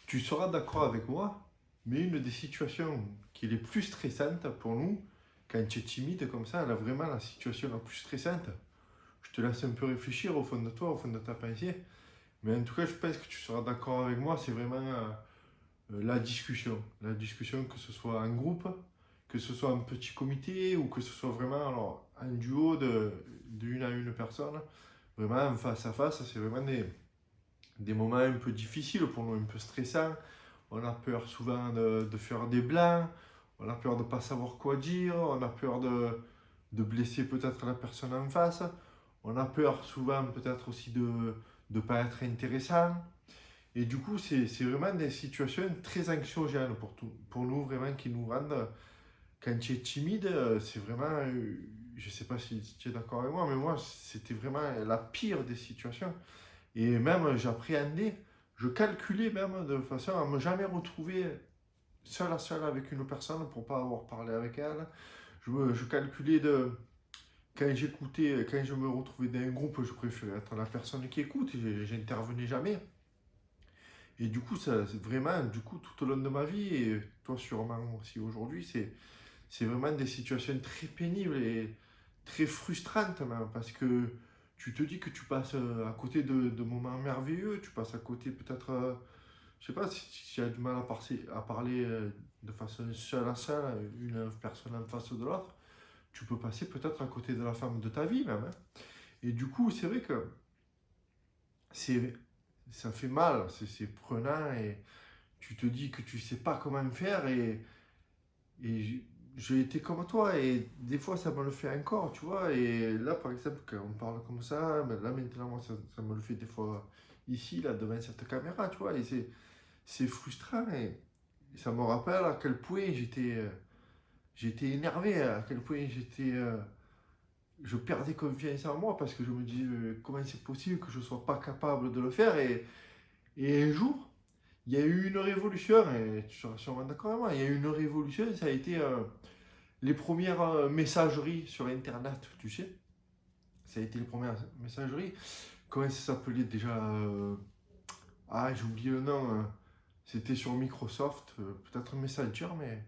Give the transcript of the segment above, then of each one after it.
Tu seras d'accord avec moi, mais une des situations qui est les plus stressantes pour nous, quand tu es timide comme ça, là vraiment la situation la plus stressante, je te laisse un peu réfléchir au fond de toi, au fond de ta pensée, mais en tout cas je pense que tu seras d'accord avec moi, c'est vraiment la discussion. La discussion, que ce soit en groupe, que ce soit un petit comité ou que ce soit vraiment alors, un duo d'une à une personne, vraiment en face à face, c'est vraiment des moments un peu difficiles pour nous, un peu stressants. On a peur souvent de faire des blancs, on a peur de ne pas savoir quoi dire, on a peur de blesser peut-être la personne en face, on a peur souvent peut-être aussi de ne pas être intéressant. Et du coup, c'est vraiment des situations très anxiogènes pour nous, vraiment, qui nous rendent, quand tu es timide, c'est vraiment, je ne sais pas si tu es d'accord avec moi, mais moi, c'était vraiment la pire des situations. Et même, j'appréhendais, je calculais même de façon à me jamais retrouver seul à seul avec une personne pour pas avoir parlé avec elle. Je calculais quand j'écoutais, quand je me retrouvais dans un groupe, je préférais être la personne qui écoute, j'intervenais jamais. Et du coup, ça, c'est vraiment, du coup, tout au long de ma vie, et toi sûrement aussi aujourd'hui, c'est vraiment des situations très pénibles et très frustrantes même, parce que tu te dis que tu passes à côté de moments merveilleux, tu passes à côté peut-être, je sais pas, si tu as du mal à parler de façon seule à seule, une personne en face de l'autre, tu peux passer peut-être à côté de la femme de ta vie même, hein. Et du coup, c'est vrai que c'est, ça fait mal, c'est prenant et tu te dis que tu sais pas comment faire et j'ai été comme toi et des fois ça me le fait encore, tu vois. Et là, par exemple, quand on parle comme ça, ben là maintenant, moi, ça me le fait des fois ici, là, devant cette caméra, tu vois. Et c'est frustrant et ça me rappelle à quel point j'étais énervé, à quel point je perdais confiance en moi parce que je me dis comment c'est possible que je sois pas capable de le faire. Et un jour, il y a eu une révolution, et tu seras sûrement d'accord avec moi, il y a eu une révolution, ça a été les premières messageries sur Internet, tu sais. Ça a été les premières messageries. Comment ça s'appelait déjà ah, j'ai oublié le nom. C'était sur Microsoft, peut-être Messenger, mais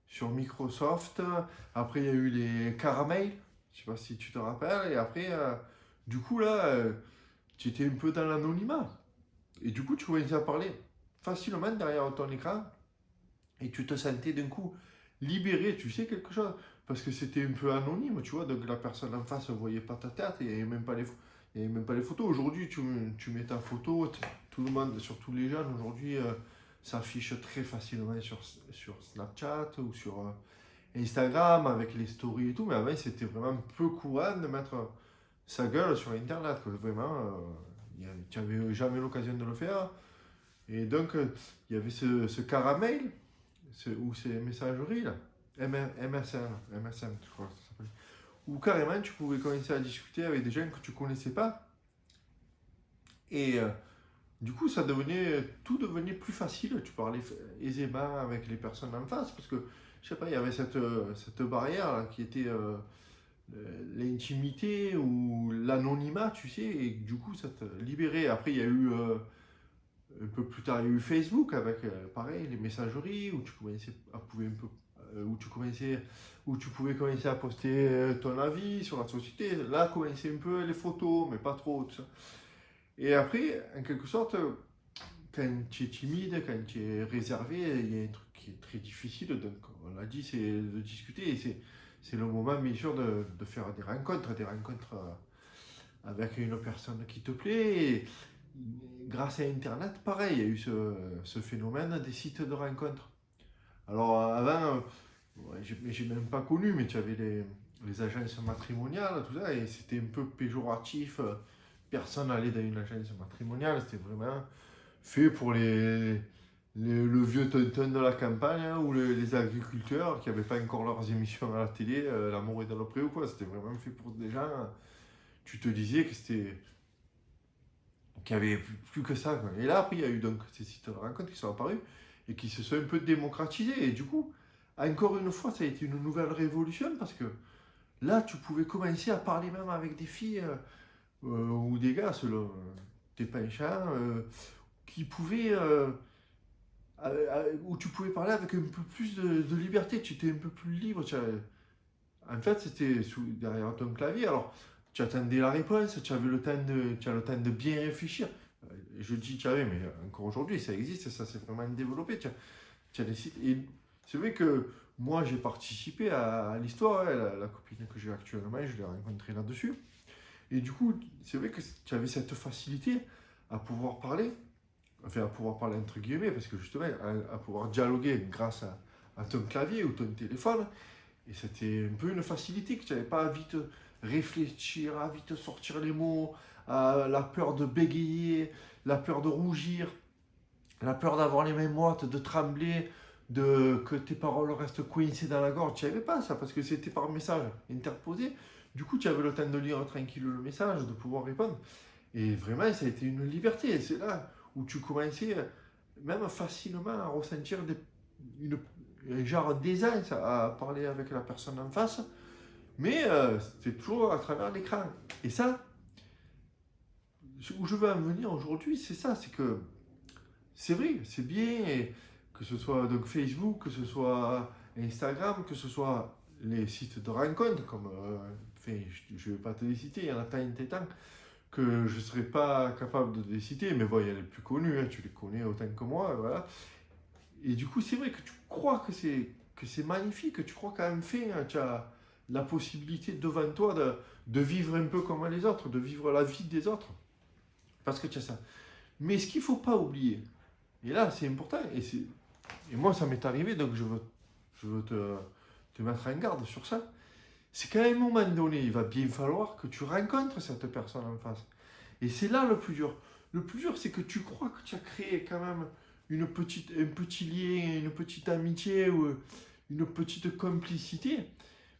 sur Microsoft. Après, il y a eu les caramels, je sais pas si tu te rappelles. Et après, du coup, là, tu étais un peu dans l'anonymat. Et du coup, tu commençais à parler facilement derrière ton écran et tu te sentais d'un coup libéré, tu sais, quelque chose. Parce que c'était un peu anonyme, tu vois, donc la personne en face ne voyait pas ta tête, il n'y avait même pas il y avait même pas les photos. Aujourd'hui, tu mets ta photo, tout le monde, surtout les jeunes, aujourd'hui, s'affiche très facilement sur Snapchat ou sur Instagram avec les stories et tout, mais avant, c'était vraiment peu courant de mettre sa gueule sur Internet, quoi. Vraiment, tu n'avais jamais l'occasion de le faire. Et donc, il y avait ce caramel, ou ces messageries là, MSN, je crois que ça s'appelle. Où carrément tu pouvais commencer à discuter avec des gens que tu connaissais pas. Et du coup, tout devenait plus facile. Tu parlais aisément avec les personnes en face parce que, je sais pas, il y avait cette barrière là, qui était l'intimité ou l'anonymat, tu sais, et du coup, ça te libérait. Après, il y a eu un peu plus tard, il y a eu Facebook avec, pareil, les messageries où tu commençais à pouvoir un peu, où tu pouvais commencer à poster ton avis sur la société. Là, commençaient un peu les photos, mais pas trop, tout ça. Et après, en quelque sorte, quand tu es timide, quand tu es réservé, il y a un truc qui est très difficile, donc on l'a dit, c'est de discuter. Et c'est le moment, bien sûr, de faire des rencontres avec une personne qui te plaît. Et grâce à Internet, pareil, il y a eu ce phénomène des sites de rencontres. Alors avant, ouais, j'ai même pas connu, mais tu avais les agences matrimoniales, tout ça, et c'était un peu péjoratif. Personne n'allait dans une agence matrimoniale, c'était vraiment fait pour le vieux tonton de la campagne hein, ou les agriculteurs qui n'avaient pas encore leurs émissions à la télé, L'amour est dans le pré ou quoi. C'était vraiment fait pour des gens. Tu te disais que c'était qu'il n'y avait plus que ça, quoi. Et là, après, il y a eu donc ces sites de rencontres qui sont apparus et qui se sont un peu démocratisés. Et du coup, encore une fois, ça a été une nouvelle révolution parce que là, tu pouvais commencer à parler même avec des filles ou des gars, selon tes penchants, qui pouvaient où tu pouvais parler avec un peu plus de liberté, tu étais un peu plus libre. En fait, c'était derrière ton clavier. Alors, tu attendais la réponse, tu as le temps de bien réfléchir. Je dis tu avais, mais encore aujourd'hui, ça existe, ça s'est vraiment développé. Tu as des sites. Et c'est vrai que moi, j'ai participé à l'histoire. Hein, la copine que j'ai actuellement, je l'ai rencontrée là-dessus. Et du coup, c'est vrai que tu avais cette facilité à pouvoir parler, enfin à pouvoir parler entre guillemets, parce que justement, à pouvoir dialoguer grâce à ton clavier ou ton téléphone. Et c'était un peu une facilité que tu n'avais pas à vite réfléchir, à vite sortir les mots, à la peur de bégayer, la peur de rougir, la peur d'avoir les mains moites, de trembler, que tes paroles restent coincées dans la gorge. Tu n'avais pas ça parce que c'était par message interposé. Du coup, tu avais le temps de lire tranquille le message, de pouvoir répondre. Et vraiment, ça a été une liberté. Et c'est là où tu commençais même facilement à ressentir une, un genre d'aisance à parler avec la personne en face. Mais c'était toujours à travers l'écran. Et ça, où je veux en venir aujourd'hui, c'est ça, c'est que c'est vrai, c'est bien, et que ce soit donc Facebook, que ce soit Instagram, que ce soit les sites de rencontres, comme, enfin, je ne vais pas te les citer, il y en a tant et tant, que je ne serais pas capable de les citer, mais bon, il y a les plus connus, hein, tu les connais autant que moi, voilà. Et du coup, c'est vrai que tu crois que c'est magnifique, que tu crois qu'à un fait, hein, tu as la possibilité devant toi de vivre un peu comme les autres, de vivre la vie des autres, parce que tu as ça. Mais ce qu'il ne faut pas oublier, et là, c'est important. Et moi, ça m'est arrivé, donc je veux te mettre en garde sur ça. C'est qu'à un moment donné, il va bien falloir que tu rencontres cette personne en face. Et c'est là le plus dur. Le plus dur, c'est que tu crois que tu as créé quand même un petit lien, une petite amitié ou une petite complicité.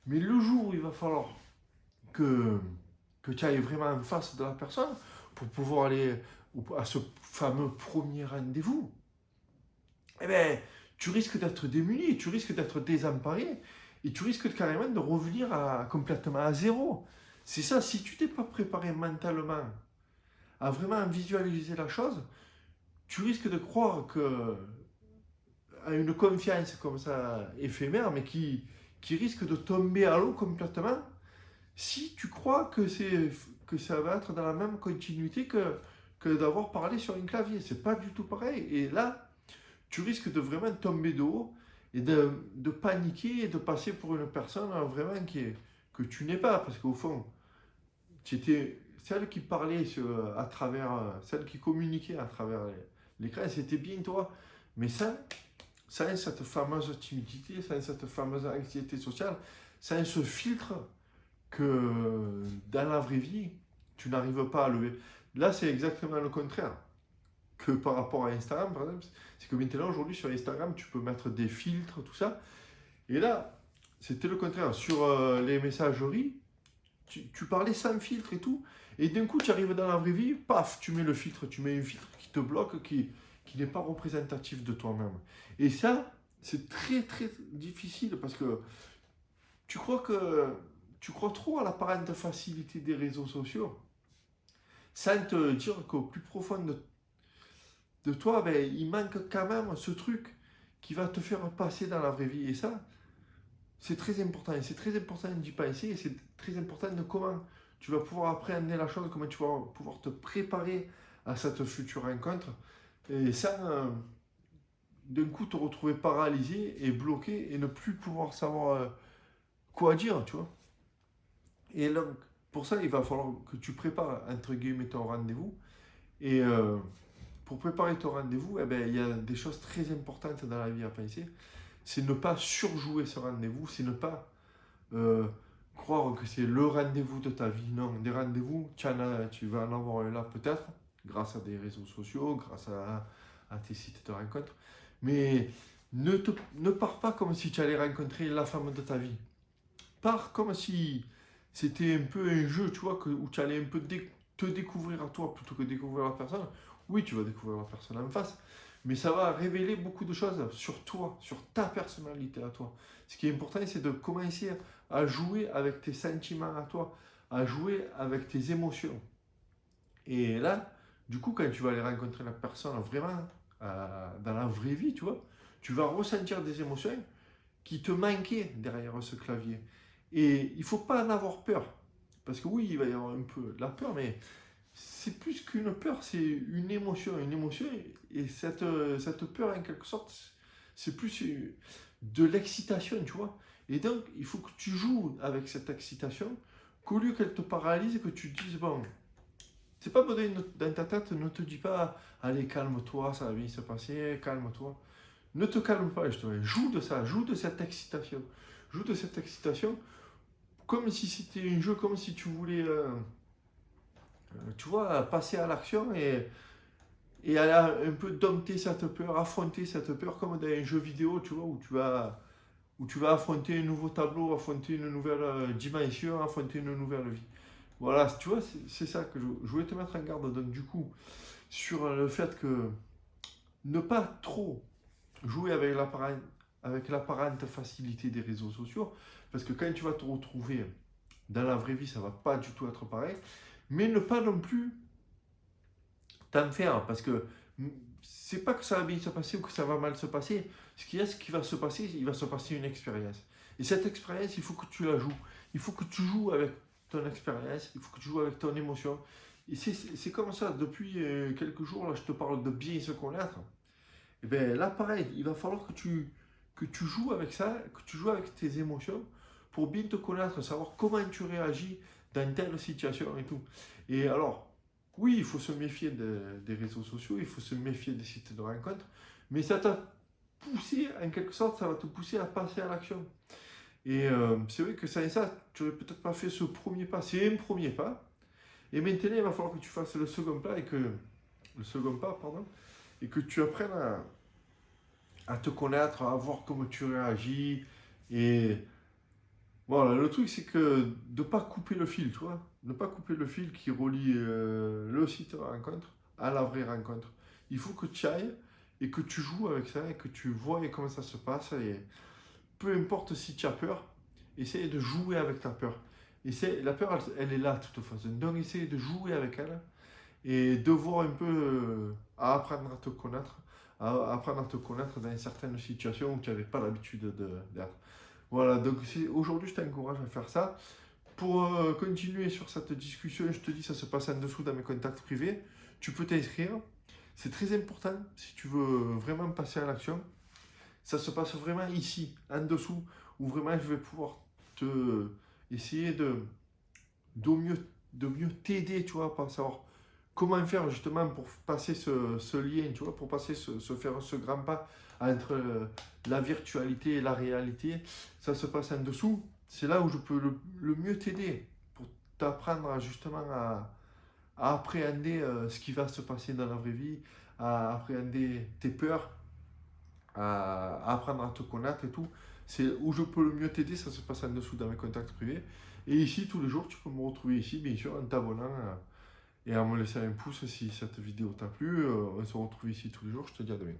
Mais le jour où il va falloir que, que tu ailles vraiment en face de la personne pour pouvoir aller à ce fameux premier rendez-vous, eh ben, tu risques d'être démuni, tu risques d'être désemparé et tu risques carrément de revenir complètement à zéro. C'est ça, si tu t'es pas préparé mentalement à vraiment visualiser la chose, tu risques de croire que à une confiance comme ça éphémère, mais qui risque de tomber à l'eau complètement si tu crois que ça va être dans la même continuité que d'avoir parlé sur un clavier. C'est pas du tout pareil. Et là, tu risques de vraiment tomber de haut et de paniquer et de passer pour une personne vraiment que tu n'es pas. Parce qu'au fond, tu étais celle qui parlait à travers, celle qui communiquait à travers l'écran, c'était bien toi. Mais sans cette fameuse timidité, sans cette fameuse anxiété sociale, sans ce filtre que dans la vraie vie, tu n'arrives pas à lever. Là, c'est exactement le contraire que par rapport à Instagram, par exemple. C'est que maintenant, aujourd'hui, sur Instagram, tu peux mettre des filtres, tout ça. Et là, c'était le contraire. Sur les messageries, tu parlais sans filtre et tout. Et d'un coup, tu arrives dans la vraie vie, paf, tu mets le filtre, tu mets un filtre qui te bloque, qui n'est pas représentatif de toi-même. Et ça, c'est très très difficile parce que tu crois que tu crois trop à l'apparente facilité des réseaux sociaux sans te dire qu'au plus profond de toi, ben, il manque quand même ce truc qui va te faire passer dans la vraie vie. Et ça, c'est très important. Et c'est très important d'y penser. Et c'est très important de comment tu vas pouvoir appréhender la chose, comment tu vas pouvoir te préparer à cette future rencontre. Et ça, d'un coup, te retrouver paralysé et bloqué et ne plus pouvoir savoir quoi dire, tu vois. Et donc, pour ça, il va falloir que tu prépares, entre guillemets, ton rendez-vous. Et pour préparer ton rendez-vous, eh ben, il y a des choses très importantes dans la vie à penser. C'est ne pas surjouer ce rendez-vous, c'est ne pas euh, croire que c'est le rendez-vous de ta vie. Non, des rendez-vous, tu vas en avoir un là peut-être, grâce à des réseaux sociaux, grâce à tes sites de rencontres. Mais ne pars pas comme si tu allais rencontrer la femme de ta vie. Pars comme si c'était un peu un jeu, tu vois, où tu allais un peu te découvrir à toi plutôt que découvrir la personne. Oui, tu vas découvrir la personne en face, mais ça va révéler beaucoup de choses sur toi, sur ta personnalité à toi. Ce qui est important, c'est de commencer à jouer avec tes sentiments à toi, à jouer avec tes émotions. Et là, du coup, quand tu vas aller rencontrer la personne vraiment dans la vraie vie, tu vois. Tu vas ressentir des émotions qui te manquaient derrière ce clavier. Et il ne faut pas en avoir peur. Parce que oui, il va y avoir un peu de la peur, mais c'est plus qu'une peur, c'est une émotion. Une émotion, et cette peur, en quelque sorte, c'est plus de l'excitation, tu vois. Et donc, il faut que tu joues avec cette excitation, qu'au lieu qu'elle te paralyse, que tu te dises, bon, c'est pas besoin dans ta tête, ne te dis pas, allez, calme-toi, ça va bien se passer, calme-toi. Ne te calme pas, justement. Joue de ça, joue de cette excitation. Joue de cette excitation comme si c'était un jeu, comme si tu voulais, tu vois, passer à l'action et aller un peu dompter cette peur, affronter cette peur comme dans un jeu vidéo, tu vois, où tu vas affronter un nouveau tableau, affronter une nouvelle dimension, affronter une nouvelle vie. Voilà, tu vois, c'est ça que je voulais te mettre en garde. Donc, du coup, sur le fait que ne pas trop jouer avec l'apparente facilité des réseaux sociaux, parce que quand tu vas te retrouver dans la vraie vie, ça va pas du tout être pareil, mais ne pas non plus t'en faire, parce que c'est pas que ça va bien se passer ou que ça va mal se passer, ce qui va se passer, il va se passer une expérience. Et cette expérience, il faut que tu la joues. Il faut que tu joues avec ton expérience, il faut que tu joues avec ton émotion. Et c'est comme ça, depuis quelques jours, là, je te parle de bien se connaître. Et bien là, pareil, il va falloir que tu joues avec ça, que tu joues avec tes émotions pour bien te connaître, savoir comment tu réagis dans telle situation et tout. Et alors, oui, il faut se méfier des réseaux sociaux, il faut se méfier des sites de rencontres, mais ça t'a poussé, en quelque sorte, ça va te pousser à passer à l'action. Et c'est vrai que sans ça, tu n'aurais peut-être pas fait ce premier pas. C'est un premier pas. Et maintenant, il va falloir que tu fasses le second pas, pardon, et que tu apprennes à te connaître, à voir comment tu réagis. Et voilà, le truc, c'est que de ne pas couper le fil, tu vois. Ne pas couper le fil qui relie le site de rencontre à la vraie rencontre. Il faut que tu ailles et que tu joues avec ça et que tu vois comment ça se passe. Et peu importe si tu as peur, essaye de jouer avec ta peur. La peur, elle est là de toute façon. Donc, essaye de jouer avec elle et de voir un peu à apprendre à te connaître, à apprendre à te connaître dans certaines situations où tu n'avais pas l'habitude d'être. Voilà, donc aujourd'hui je t'encourage à faire ça. Pour continuer sur cette discussion, je te dis, ça se passe en dessous dans mes contacts privés. Tu peux t'inscrire. C'est très important si tu veux vraiment passer à l'action. Ça se passe vraiment ici, en dessous, où vraiment je vais pouvoir te essayer de mieux t'aider, tu vois, pour savoir comment faire justement pour passer ce lien, tu vois, pour passer faire ce grand pas entre la virtualité et la réalité. Ça se passe en dessous. C'est là où je peux le mieux t'aider pour t'apprendre justement à appréhender ce qui va se passer dans la vraie vie, à appréhender tes peurs, à apprendre à te connaître et tout. C'est où je peux le mieux t'aider, ça se passe en dessous dans mes contacts privés. Et ici, tous les jours, tu peux me retrouver ici, bien sûr, en t'abonnant et en me laissant un pouce si cette vidéo t'a plu. On se retrouve ici tous les jours. Je te dis à demain.